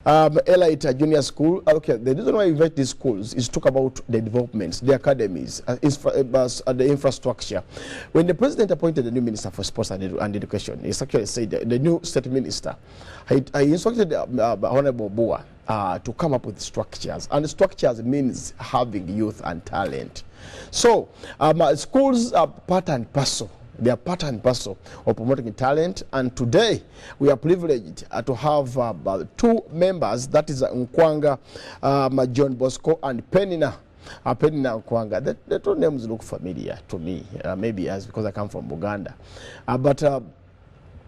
Elite Junior School. Okay, the reason why we invite these schools is to talk about the developments, the academies, the infrastructure. When the president appointed the new minister for sports and education, he actually said the new state minister, he instructed Honorable Boa to come up with structures, and structures means having youth and talent. So schools are part and parcel. They are part and parcel of promoting talent, and today we are privileged to have two members, that is Nkwanga John Bosco and Penina Nkwanga. The two names look familiar to me, maybe as because I come from Uganda, but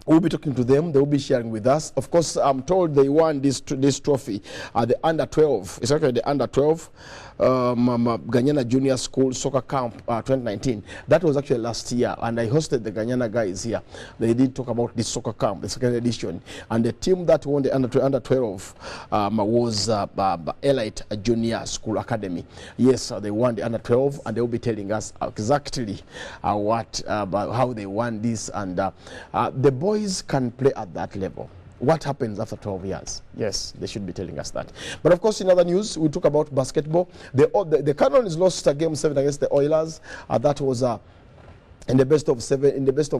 we'll be talking to them. They will be sharing with us. Of course, I'm told they won this trophy at the under 12. It's actually the under 12 Ganyana Junior School Soccer Camp 2019. That was actually last year, and I hosted the Ganyana guys here. They did talk about this soccer camp, the second edition, and the team that won the under 12 was Elite Junior School Academy. Yes, they won the under 12, and they will be telling us exactly how they won this, and the boys can play at that level. What happens after 12 years? Yes, they should be telling us that. But of course, in other news, we talk about basketball. The Cannons lost a game 7 against the Oilers. That was in the best of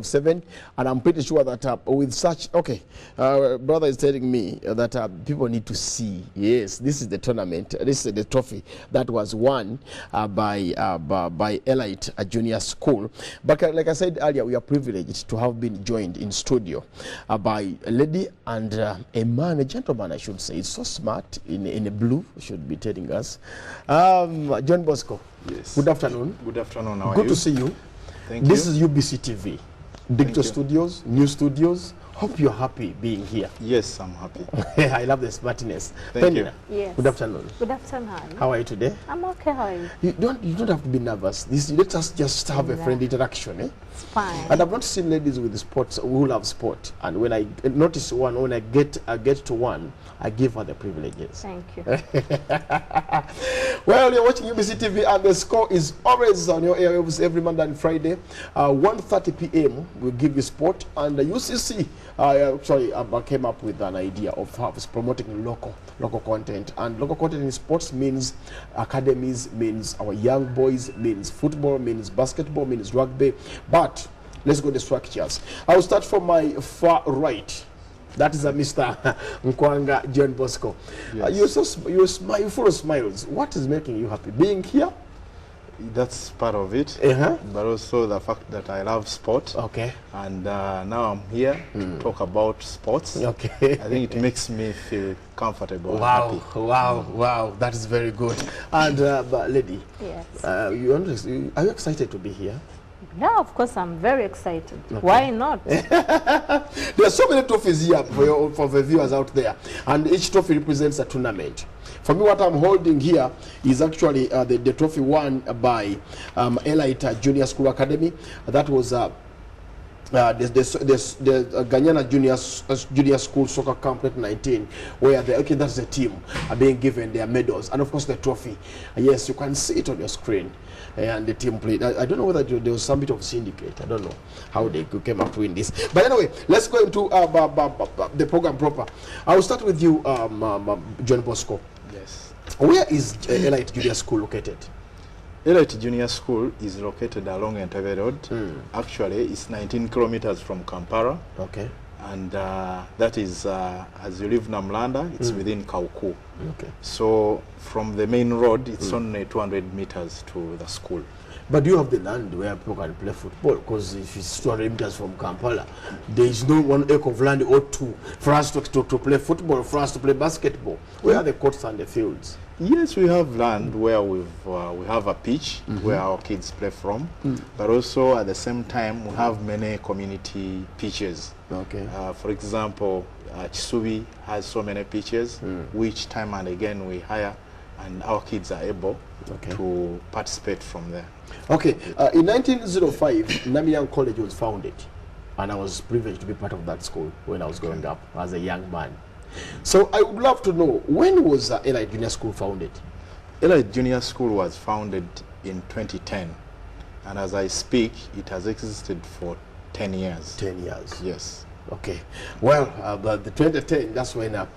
seven, and I'm pretty sure that with such, brother is telling me that people need to see. Yes, this is the tournament. This is the trophy that was won by Elite Junior School. But like I said earlier, we are privileged to have been joined in studio by a lady and a man, a gentleman, I should say. He's so smart in a blue. Should be telling us. John Bosco. Yes. Good afternoon. Good afternoon. How are you? Good to see you. Thank you. This is UBC TV, digital studios, new studios. Hope you're happy being here. Yes, I'm happy. I love the smartness. Thank you. Yes. Good afternoon. Good afternoon. How are you today? I'm okay. How are you? You don't have to be nervous. Let us just have a friendly interaction. It's fine. And I've not seen ladies with sports who love sport. And when I notice one, when I get to one, I give her the privileges. Thank you. Well, you're watching UBC TV, and the score is always on your airwaves every Monday and Friday. 1:30 p.m. we'll give you sport, and the UCC came up with an idea of promoting local content, and local content in sports means academies, means our young boys, means football, means basketball, means rugby. But let's go to the structures. I'll start from my far right. That is Mr. Nkwanga John Bosco. Yes. You're full of smiles. What is making you happy? Being here? That's part of it, but also the fact that I love sport. Okay. And now I'm here to talk about sports. Okay. I think it makes me feel comfortable. Wow, and happy. wow, that is very good. And lady, Yes. are you excited to be here? Yeah, of course, I'm very excited. Okay. Why not? There are so many trophies here for the viewers out there, and each trophy represents a tournament. For me, what I'm holding here is actually the trophy won by Elite Junior School Academy. That was the Ganyana Junior School Soccer Camp 2019, where that's the team are being given their medals, and of course the trophy. Yes, you can see it on your screen. And the team played. I don't know whether there was some bit of syndicate. I don't know how they came up to win this. But anyway, let's go into the program proper. I will start with you, John Bosco. Yes. Where is Elite Junior School located? Elite Junior School is located along Entebbe Road. Actually, it's 19 kilometers from Kampala. Okay. And that is, as you leave Namlanda, it's within Kauku. Okay. So from the main road, it's only 200 meters to the school. But do you have the land where people can play football? Because if it's 200 meters from Kampala, there is no 1 acre of land or two for us to play football, for us to play basketball. Where are the courts and the fields? Yes, we have land where we have a pitch where our kids play from, but also at the same time we have many community pitches. Okay. For example, Chisubi has so many pitches, which time and again we hire, and our kids are able to participate from there. Okay. In 1905, Namiyang College was founded, and I was privileged to be part of that school when I was growing up as a young man. So I would love to know, when was Elite Junior School founded? Elite Junior School was founded in 2010, and as I speak, it has existed for 10 years. 10 years. Yes. Okay. Well, the 2010, that's when the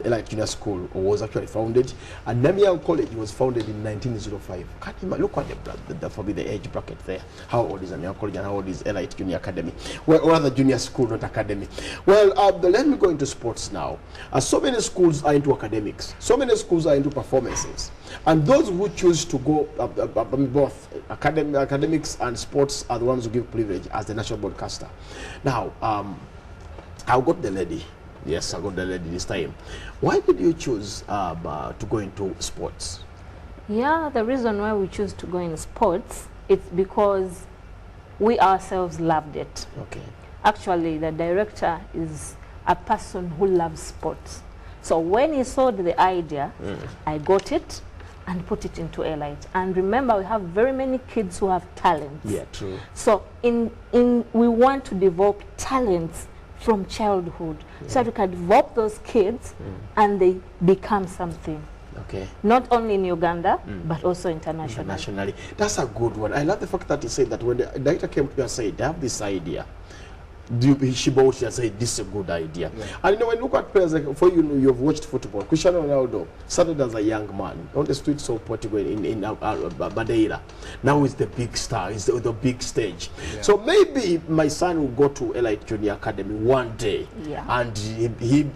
Elite Junior School was actually founded. And Namiang College was founded in 1905. Can't you look at the age bracket there? How old is Namiang College and how old is Elite Junior Academy? Well, or rather junior school, not academy. Well, let me go into sports now. So many schools are into academics. So many schools are into performances. And those who choose to go both academics and sports are the ones who give privilege as the national broadcaster. Now, I got the lady. Yes, I got the lady this time. Why did you choose to go into sports? Yeah, the reason why we choose to go in sports, it's because we ourselves loved it. Okay. Actually, the director is a person who loves sports. So when he saw the idea, I got it and put it into Elite. And remember, we have very many kids who have talents. Yeah, true. So we want to develop talents from childhood, so that we can develop those kids and they become something. Okay. Not only in Uganda, but also internationally. Internationally. That's a good one. I love the fact that you said that when the director came to you and said, they have this idea. She bought you and said, this is a good idea. Yeah. And you know, when you look at players, like for you've watched football. Cristiano Ronaldo started as a young man on the streets of Portugal in Madeira. Now he's the big star, he's the big stage. Yeah. So maybe my son will go to Elite Junior Academy one day, and he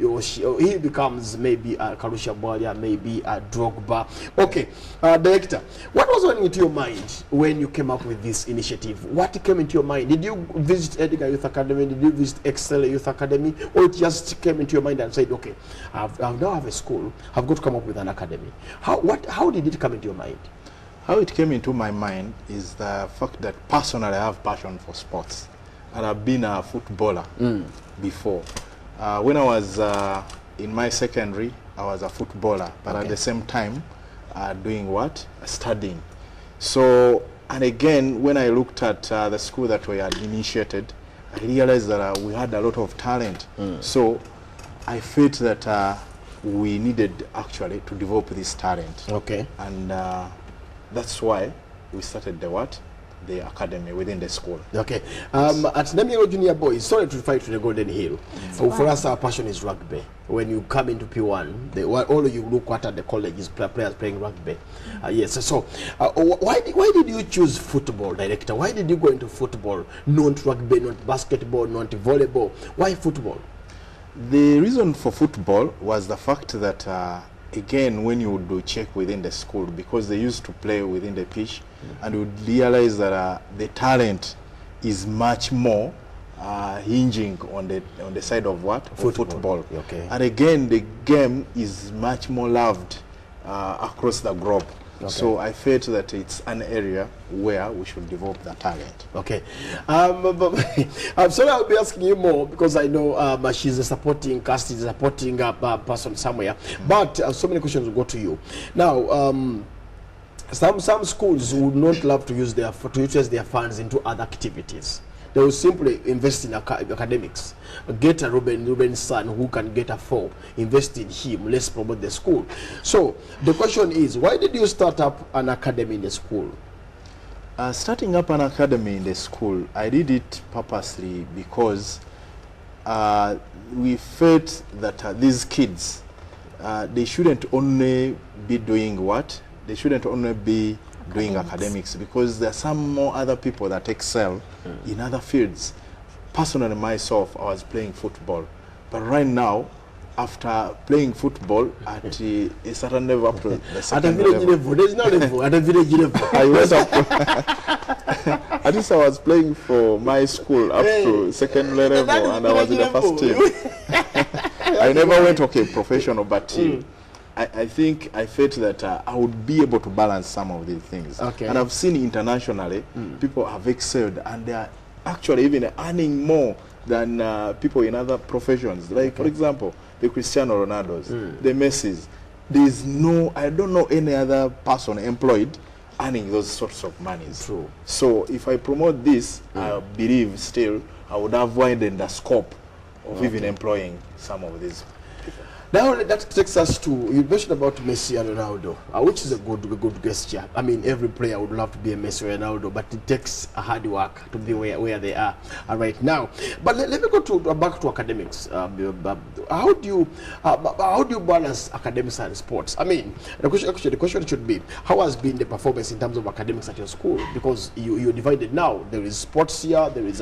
becomes maybe a Karusha Bolia, maybe a Drogba. Okay, director, what was going into your mind when you came up with this initiative? What came into your mind? Did you visit Edgar Youth Academy? Did you visit Excel Youth Academy, or it just came into your mind and said, okay, I now have a school, I've got to come up with an academy? How did it come into your mind? How it came into my mind is the fact that personally I have passion for sports, and I've been a footballer before. When I was in my secondary, I was a footballer, but at the same time doing what? Studying. So, and again, when I looked at the school that we had initiated, I realized that we had a lot of talent. So I felt that we needed actually to develop this talent. Okay. And that's why we started the academy within the school. Okay. At Namiang Junior Boys, sorry to fight to the Golden Hill. For us, our passion is rugby. When you come into P1, all of you look at the college is players playing rugby. Yes. So, why did you choose football, director? Why did you go into football, not rugby, not basketball, not volleyball? Why football? The reason for football was the fact that again, when you would check within the school, because they used to play within the pitch, and you would realize that the talent is much more hinging on the side of what? Football. Okay. And again, the game is much more loved across the globe. Okay. So I felt that it's an area where we should develop the talent. Okay. I'm sorry I'll be asking you more because I know she's a supporting cast, is a supporting person somewhere. But so many questions will go to you. Now, some schools would not love to use their funds into other activities. They will simply invest in academics. Get a Ruben's son who can get a 4. Invest in him. Let's promote the school. So the question is, why did you start up an academy in the school? Starting up an academy in the school, I did it purposely because we felt that these kids, they shouldn't only be doing what? They shouldn't only be doing academics, because there are some more other people that excel in other fields. Personally, myself, I was playing football, but right now, after playing football at a certain level, up to the second level, there's no level. At a village level, I went up. At least I was playing for my school up to second level, and I was in the first team. I never went professional, but. I think I felt that I would be able to balance some of these things. Okay. And I've seen internationally, people have excelled, and they are actually even earning more than people in other professions. Like, for example, the Cristiano Ronaldos, the Messis. I don't know any other person employed earning those sorts of monies. True. So if I promote this, I believe still I would have widened the scope of even employing some of these people. Now that takes us to, you mentioned about Messi and Ronaldo, which is a good gesture. I mean, every player would love to be a Messi or Ronaldo, but it takes a hard work to be where they are right now. But let me go to back to academics. How do you balance academics and sports? I mean, the question should be, how has been the performance in terms of academics at your school? Because you're divided now. There is sports here, there is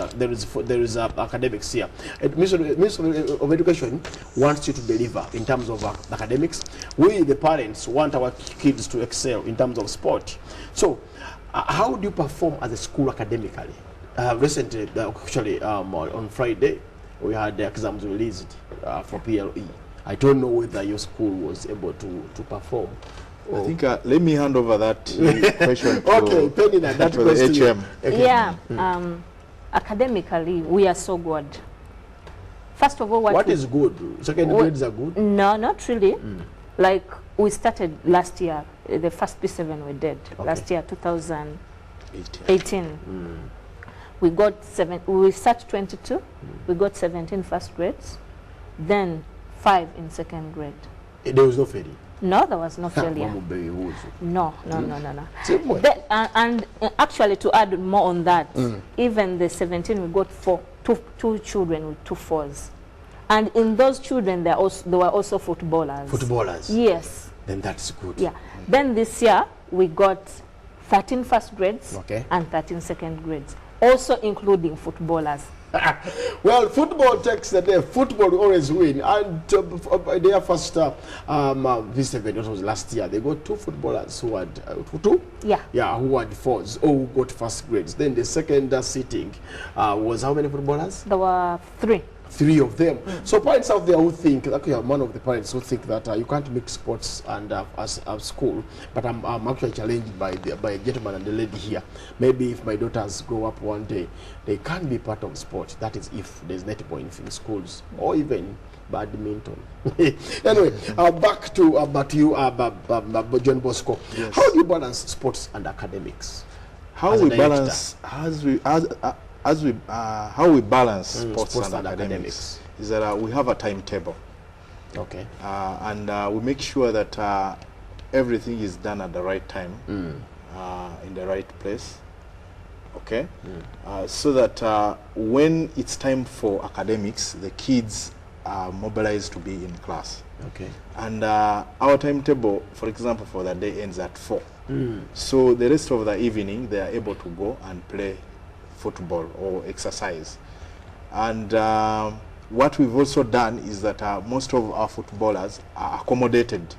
academics here. Ministry of Education wants you to deliver in terms of academics. We, the parents, want our kids to excel in terms of sport. So, how do you perform as a school academically? Recently, actually, on Friday, we had the exams released for PLE. I don't know whether your school was able to perform. I think let me hand over that question to, okay, Penny, that to the HM. Okay. Yeah, academically, we are so good. First of all, what is good? Second grades are good? No, not really. Like, we started last year, the first P7 we did, last year, 2018. We got we started 22, we got 17 first grades, then 5 in second grade. There was no failure? No, there was no failure. No. And actually, to add more on that, even the 17, we got two children with 2 4s. And in those children, there were also footballers. Footballers? Yes. Then that's good. Yeah. Then this year, we got 13 first grades and 13 second grades, also including footballers. Well, football takes the day. Football will always win. And their first P7, that was last year, they got 2 footballers who had 2? Yeah, who had 4s, or who got first grades. Then the second sitting was how many footballers? There were 3. 3 of them. So parents out there who think, actually I'm one of the parents who think that you can't mix sports and as school, but I'm actually challenged by a gentleman and the lady here. Maybe if my daughters grow up one day, they can be part of sport. That is if there's netball in schools, or even badminton. Anyway, back to you, John Bosco. Yes. How do you balance sports and academics? How we balance, how we balance sports and academics is that we have a timetable. Okay. And we make sure that everything is done at the right time, in the right place. Okay. So that when it's time for academics, the kids are mobilized to be in class. Okay. And our timetable, for example, for the day ends at 4. So the rest of the evening, they are able to go and play football or exercise. And what we've also done is that most of our footballers are accommodated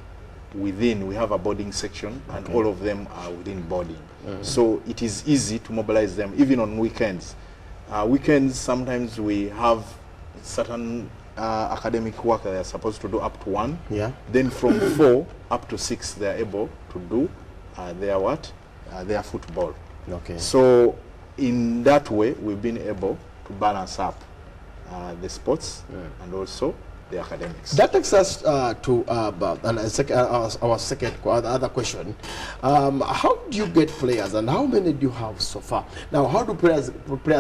within. We have a boarding section, and all of them are within boarding. So it is easy to mobilize them even on weekends. Weekends, sometimes we have certain academic work that they're supposed to do up to 1. Yeah. Then from 4 up to 6, they're able to do their football. Okay. So in that way, we've been able to balance up the sports and also the academics. That takes us to our second other question. How do you get players, and how many do you have so far? Now, how do players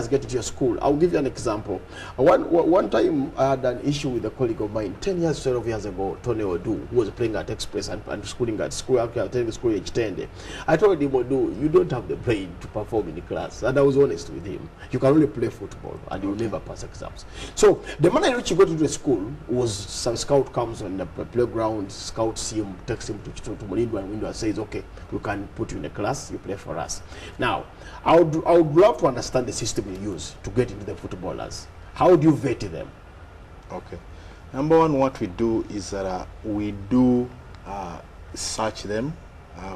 get into your school? I'll give you an example. One time I had an issue with a colleague of mine, 10 years, 12 years ago, Tony Odu, who was playing at Express and schooling at school, attending school age 10. I told him, Odu, you don't have the brain to perform in the class. And I was honest with him. You can only play football and you'll never pass exams. So the manner in which you go to the school was some scout comes on the playground, scouts him, takes him to window and says, okay, we can put you in a class, you play for us. Now, I would love to understand the system you use to get into the footballers. How do you vet them? Okay. Number one, what we do is that we do search them.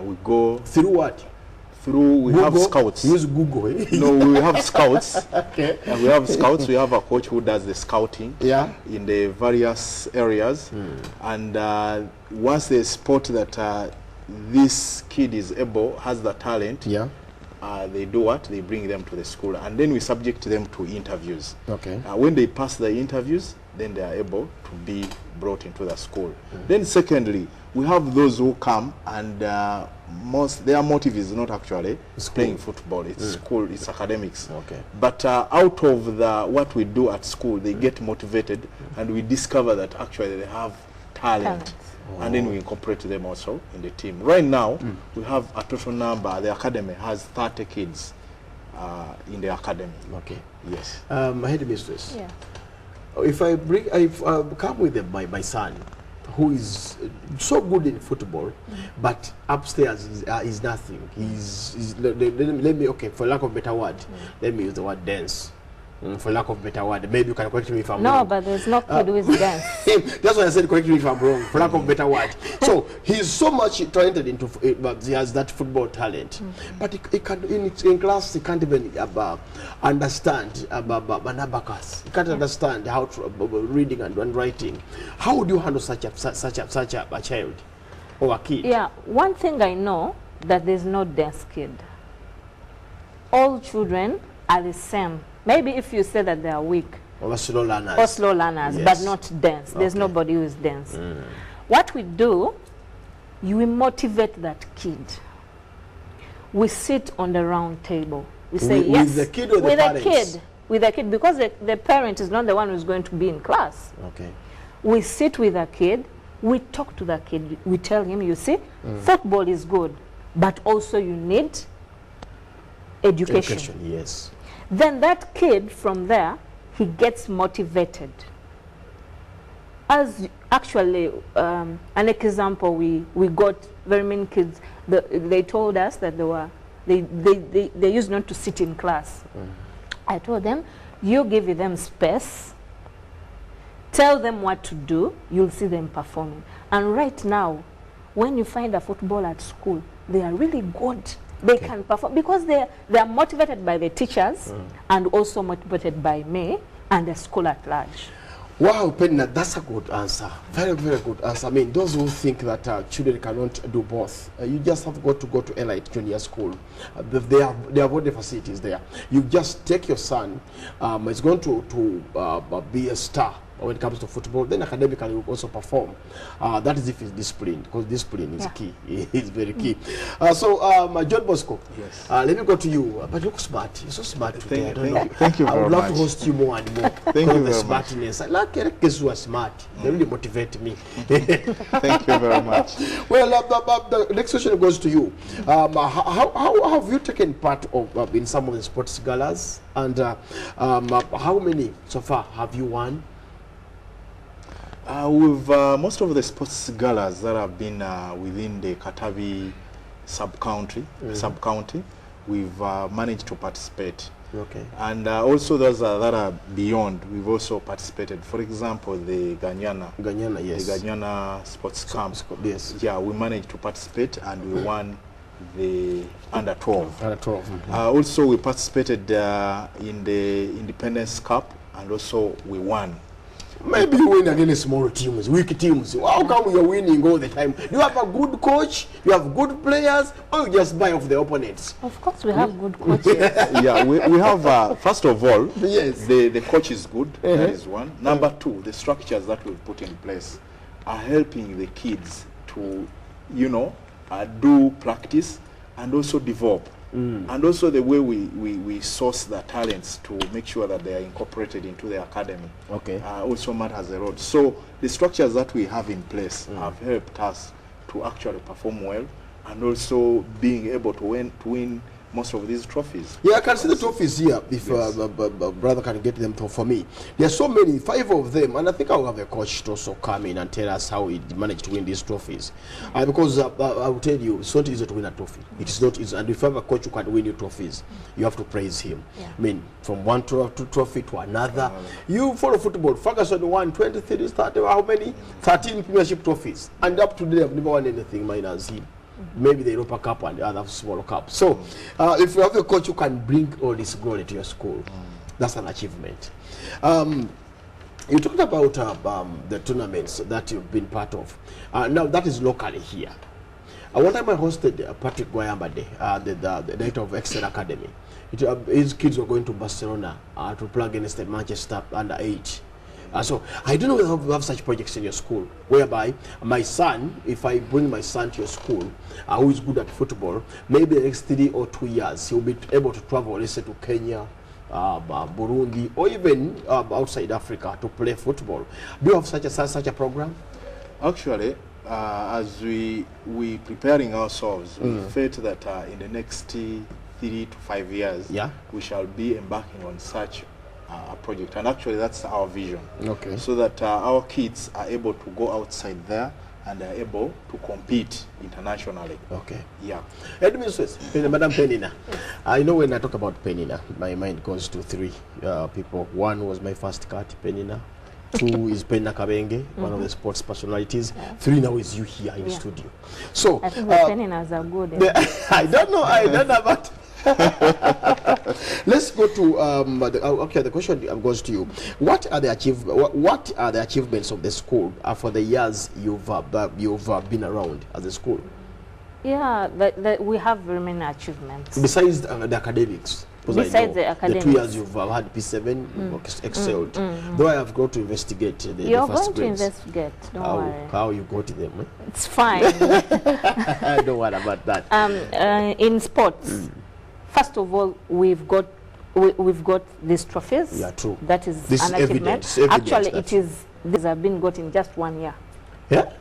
We go through what? Through we Google? have scouts. Use Google. Eh? No, we have scouts. Okay. We have scouts. We have a coach who does the scouting. Yeah. In the various areas, and once they spot that this kid is able, has the talent. Yeah. They do what? They bring them to the school, and then we subject them to interviews. Okay. When they pass the interviews, then they are able to be brought into the school. Then secondly, we have those who come and their motive is not actually playing football. It's school, it's academics. Okay. But out of what we do at school, they get motivated, and we discover that actually they have talent. And then we incorporate them also in the team. Right now, we have a total number. The academy has 30 kids in the academy. Okay. Yes. Headmistress. Yeah. If I come with my son, who is so good in football, but upstairs is nothing. Let me, okay, for lack of a better word, let me use the word dance. For lack of a better word, maybe you can correct me if I'm wrong. No, but there's no kid who is dance. That's why I said correct me if I'm wrong, for lack of a better word. So he's so much talented into, but he has that football talent. But he can, in class, he can't even understand an abacus. He can't understand how to reading and writing. How would you handle such a child or a kid? Yeah, one thing I know, that there's no dance kid. All children are the same. Maybe if you say that they are weak or slow learners, yes, but not dense. There's nobody who is dense. What we do, we motivate that kid. We sit on the round table. We say yes. With the kid or the parents? With the kid, because the parent is not the one who's going to be in class. Okay. We sit with the kid. We talk to the kid. We tell him, you see, football is good, but also you need education. Yes. Then that kid, from there, he gets motivated. As actually, an example, we got very many kids. They told us that they used not to sit in class. I told them, you give them space, tell them what to do, you'll see them performing. And right now, when you find a football at school, they are really good. They can perform because they are motivated by the teachers and also motivated by me and the school at large. Wow, Penina, that's a good answer. Very, very good answer. I mean, those who think that children cannot do both, you just have got to go to Elite Junior School. They have all the facilities there. You just take your son, he's going to be a star when it comes to football, then academically will also perform. That is if he's disciplined, because discipline is key. It's very key. John Bosco, yes. Let me go to you. But you look smart. You're so smart today. I don't know. Thank you very much. I would love to host you more and more. Thank you very smartness. I like kids who are smart. They really motivate me. Thank you very much. Well, the next question goes to you. How have you taken part of in some of the sports galas? And how many so far have you won? With most of the sports galas that have been within the Katavi sub-county, we've managed to participate. Okay. And also those that are beyond, we've also participated. For example, the Ganyana, yes. The Ganyana Sports Camp. Yes. Yeah, we managed to participate and we won the under 12. Under 12. Also, we participated in the Independence Cup, and also we won. Maybe you win against small teams, weak teams. How come you're winning all the time? Do you have a good coach? You have good players? Or you just buy off the opponents? Of course, we have good coaches. Yeah, we have, first of all, yes, the coach is good. That is one. Number two, the structures that we've put in place are helping the kids to, do practice and also develop. And also the way we source the talents to make sure that they are incorporated into the academy also matters a lot. So the structures that we have in place have helped us to actually perform well and also being able to win most of these trophies. Yeah, I can see the trophies here if yes. Brother can get them for me. There are so many, 5 of them, and I think I'll have a coach to also come in and tell us how he managed to win these trophies. Because I will tell you, it's not easy to win a trophy. It is not easy. And if you have a coach who can win your trophies, you have to praise him. Yeah. I mean, from one trophy to another. You follow football. Ferguson won 23, 30, how many? 13 premiership trophies. And up to today, I've never won anything minus him. Maybe the Europa Cup and the other small cups. So, if you have a coach who can bring all this glory to your school, that's an achievement. You talked about the tournaments that you've been part of. Now, that is locally here. One time I hosted Patrick Guayamba Day, the director of Excel Academy. His kids were going to Barcelona to play against the Manchester under-8. So I don't know if you have such projects in your school, whereby my son, if I bring my son to your school, who is good at football, maybe the next 3 or 2 years, he'll be able to travel, let's say, to Kenya, Burundi, or even outside Africa to play football. Do you have such a program? Actually, as we preparing ourselves, we felt that in the next 3 to 5 years, we shall be embarking on such a project. And actually, that's our vision. Okay. So that our kids are able to go outside there and are able to compete internationally. Okay. Yeah. Administrators, Madam Penina. I know when I talk about Penina, my mind goes to 3 people. One was my first cat, Penina. 2 is Penina Kabenge, one of the sports personalities. 3 now is you here in the studio. So I think the Peninas are good. I don't know about. Let's go to okay. The question goes to you. What are the achievements of the school for the years you've been around as a school? Yeah, we have very many achievements. Besides the academics. Besides the academics. The 2 years you've had P7, excelled. Though I have got to investigate the You're first going grades. to investigate, don't worry. How you got them? Eh? It's fine. Don't worry about that. In sports, first of all, we've got these trophies. Yeah, true. That is This an is achievement. evidence Actually, these have been got in just 1 year. Yeah?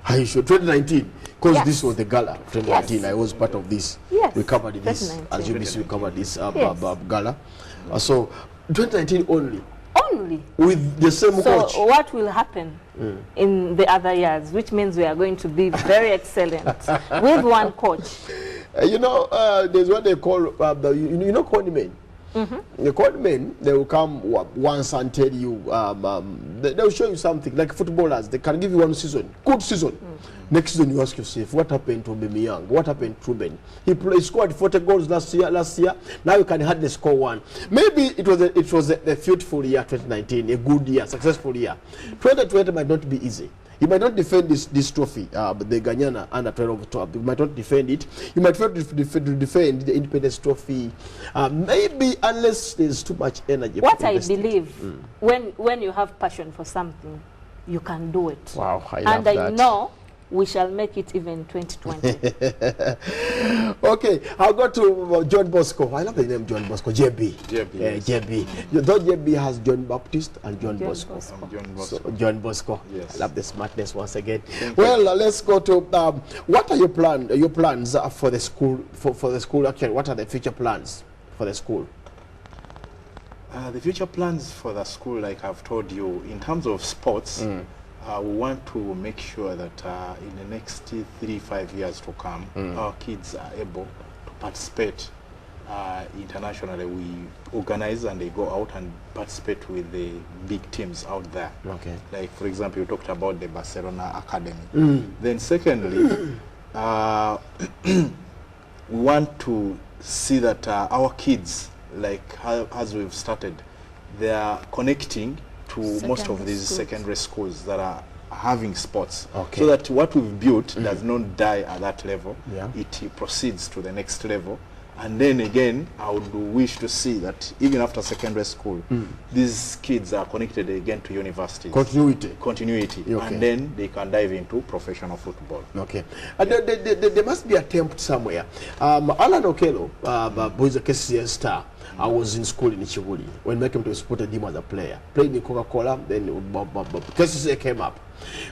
I should 2019 because Yes. this was the gala 2019. Yes. I was part of this. Yes. We covered this 2019. as UBC. We covered this Yes. gala. So 2019 only Only. with the same So coach. what will happen in the other years, which means we are going to be very excellent with one coach. There's what they call conmen. The conmen, they will come once and tell you, they'll show you something like footballers. They can give you one season, good season. Next season you ask yourself, what happened to Aubameyang? What happened to Ruben? He scored 40 goals last year. Now you can hardly score 1. Maybe it was a fruitful year, 2019, a good year, successful year. 2020 might not be easy. You might not defend this trophy, the Ganyana under 12 top. You might not defend it. You might fail to defend the Independence Trophy. Maybe unless there's too much energy. What I believe, when you have passion for something, you can do it. Wow, I love and that. I know we shall make it even 2020. Okay, I'll go to John Bosco. I love the name John Bosco. JB. JB. Though JB has John Baptist and John Bosco. John Bosco. So, John Bosco. Yes. I love the smartness once again. Well, let's go to what are your plans for the school? For the school, actually, what are the future plans for the school? The future plans for the school, like I've told you, in terms of sports, we want to make sure that in the next 3-5 years to come, our kids are able to participate internationally. We organize and they go out and participate with the big teams out there. Okay. Like, for example, you talked about the Barcelona Academy. Then secondly, we want to see that our kids, like as we've started, they are connecting to most of these secondary schools that are having sports, so that what we've built does not die at that level. It proceeds to the next level. And then again, I would wish to see that even after secondary school, these kids are connected again to universities. Continuity. Okay. And then they can dive into professional football. Okay. There must be a attempt somewhere. Alan Okello, who is a KCS star, I was in school in Chibuli when I came to supported him as a player. Played in Coca-Cola, then KCS came up.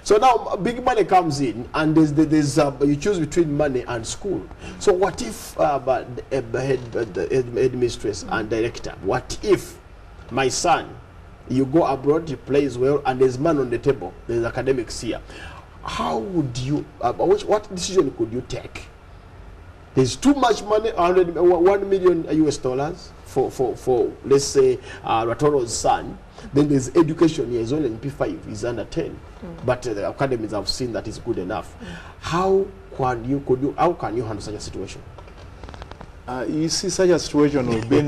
So now big money comes in, and there's you choose between money and school. So what if the headmistress and director, what if my son, you go abroad, he plays well, and there's money on the table, there's academics here? How would you, what decision could you take? There's too much money, $1 million US for let's say Ratoro's son. Then there's education here. He's only in P5. He's under 10. But the academies have seen that is good enough. How can you handle such a situation? You see, such a situation will be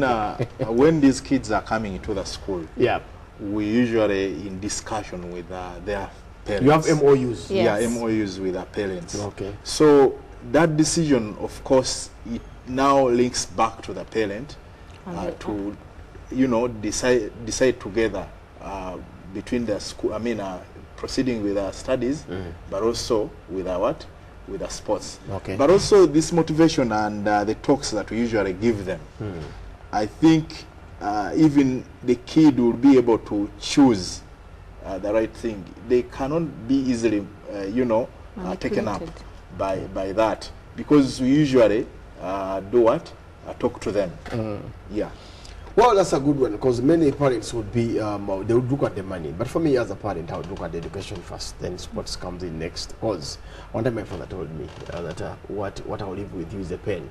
when these kids are coming into the school. Yeah. We usually in discussion with their parents. You have MOUs. Yes. Yeah, MOUs with their parents. Okay. So that decision, of course, it now links back to the parent to, decide together between the school. Proceeding with our studies, but also with our with the sports. Okay. But also this motivation and the talks that we usually give them. I think even the kid will be able to choose the right thing, they cannot be easily, you know, taken up by that, because we usually do what? Talk to them. Yeah. Well, that's a good one, because many parents would be, they would look at the money. But for me as a parent, I would look at the education first, then sports comes in next. Because one time my father told me that what I'll leave with you is a pen.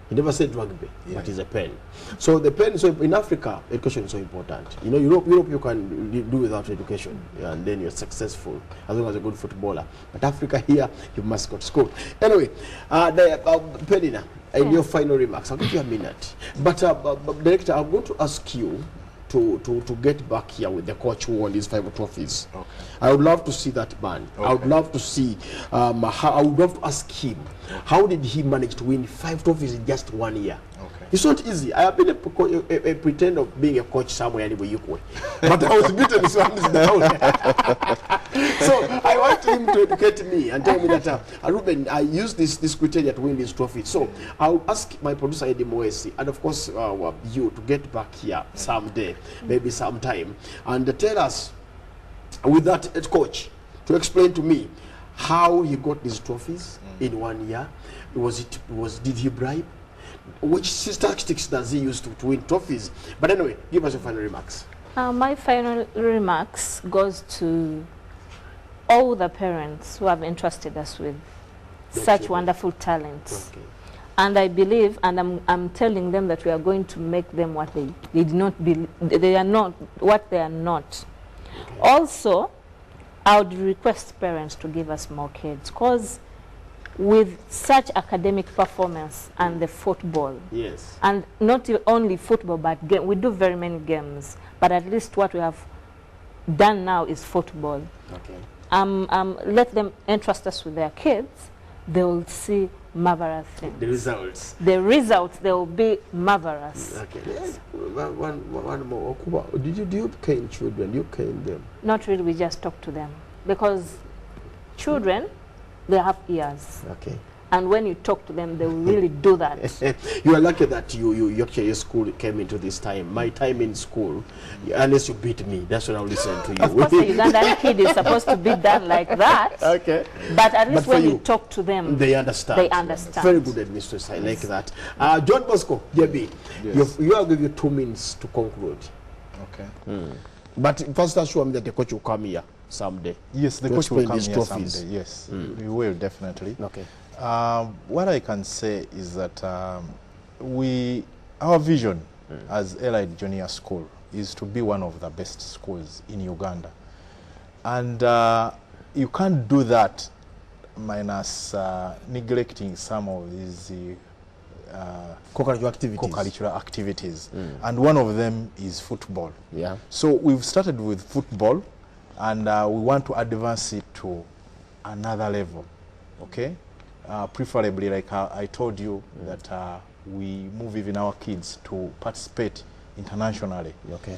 He never said rugby, but it's a pen. So the pen, so in Africa, education is so important. You know, Europe you can do without education, and then you're successful as long as you're a good footballer. But Africa here, you must go to school. Anyway, Penina, in your final remarks, I'll give you a minute. But Director, I'm going to ask you to get back here with the coach who won these 5 trophies. Okay. I would love to see that man. Okay. I would love to see, I would love to ask him, how did he manage to win 5 trophies in just 1 year? Okay. It's not easy. I have been a pretend of being a coach somewhere anyway, but I was beaten so hands down. So I want him to educate me and tell me that, Ruben, I used this criteria to win this trophy. So I'll ask my producer Eddie Moesi, and of course you, to get back here someday, maybe sometime, and tell us, with that head coach, to explain to me how he got these trophies in 1 year. Did he bribe? Which tactics does he use to win trophies? But anyway, give us your final remarks. My final remarks goes to all the parents who have entrusted us with such wonderful talents. Okay. And I believe, and I'm telling them that we are going to make them what they did not believe. They are not what they are not. Okay. Also, I would request parents to give us more kids, because with such academic performance and the football, yes, and not only football but we do very many games, but at least what we have done now is football. Okay. Let them entrust us with their kids. They will see marvelous things. The results, they will be marvelous. Okay. One more. Do you cane children? You cane them? Not really. We just talk to them, because children, they have ears. Okay. And when you talk to them, they will really do that. You are lucky that your school came into this time. My time in school, unless you beat me, that's when I'll listen to you. Of course, the Ugandan kid is supposed to be done like that. Okay. But at least when you talk to them, they understand. They understand. Very good administrators. I like that. John Bosco, JB, yes. You are giving you 2 minutes to conclude. Okay. But first assure me that the coach will come here someday. Yes, the coach will come here someday. Yes, we will definitely. Okay. What I can say is that our vision as Elite Junior School is to be one of the best schools in Uganda, and you can't do that minus neglecting some of these co-curricular activities, and one of them is football. Yeah. So we've started with football, and we want to advance it to another level. Okay. Preferably, like I told you, that we move even our kids to participate internationally. Okay.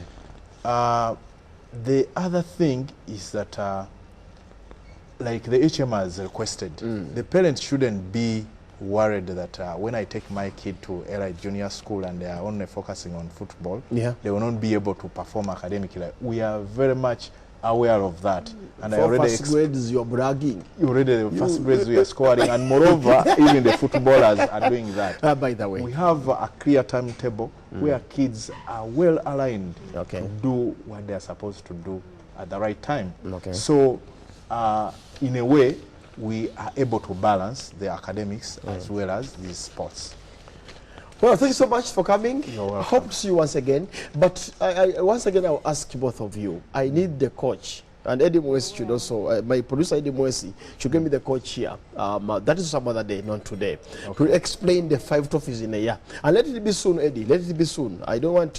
The other thing is that, like the HM has requested, the parents shouldn't be worried that when I take my kid to Elite Junior School and they are only focusing on football, they will not be able to perform academically. We are very much aware of that, and for first grades you're bragging. The first grades we are scoring, and moreover, even the footballers are doing that. By the way, we have a clear timetable where kids are well aligned to do what they are supposed to do at the right time. Okay. So, in a way, we are able to balance the academics as well as these sports. Well, thank you so much for coming. I hope to see you once again. But once again, I'll ask both of you. I need the coach. And Eddie Moesi should also, my producer Eddie Moesi should give me the coach here. That is some other day, not today. Okay. To explain the 5 trophies in a year. And let it be soon, Eddie. Let it be soon. I want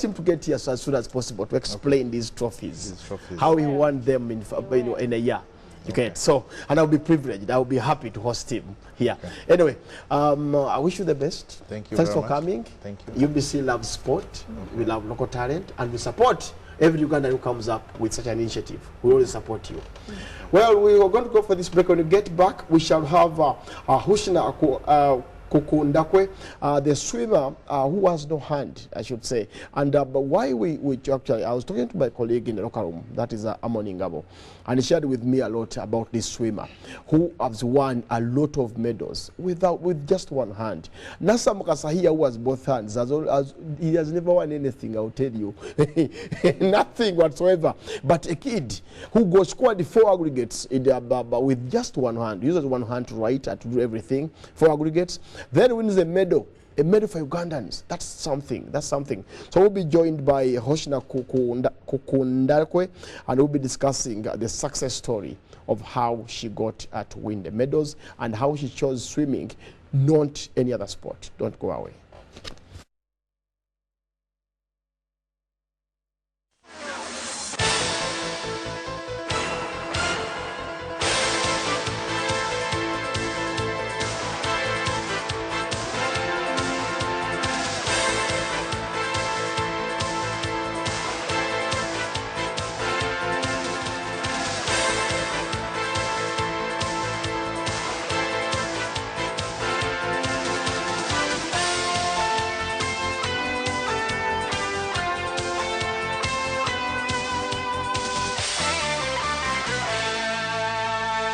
him to get here as soon as possible to explain these trophies. How he won them in a year. Okay, so, and I'll be privileged. I'll be happy to host him here. Okay. Anyway, I wish you the best. Thank you. Thanks for coming. Thank you. UBC loves sport. We love local talent, and we support every Ugandan who comes up with such an initiative. We always support you. Well, we are going to go for this break. When we get back, we shall have Hushna Kukundakwe, the swimmer who has no hand, I should say. And but why we actually, I was talking to my colleague in the locker room, that is Amoni Ngabo, and he shared with me a lot about this swimmer who has won a lot of medals with just one hand. Nasa Mukasahia, who has both hands, he has never won anything, I'll tell you. Nothing whatsoever. But a kid who scored 4 aggregates with just one hand, uses one hand to write and to do everything, 4 aggregates, then wins a medal for Ugandans. That's something. So we'll be joined by Hoshna Kukundakwe, and we'll be discussing the success story of how she got to win the medals and how she chose swimming, not any other sport. Don't go away.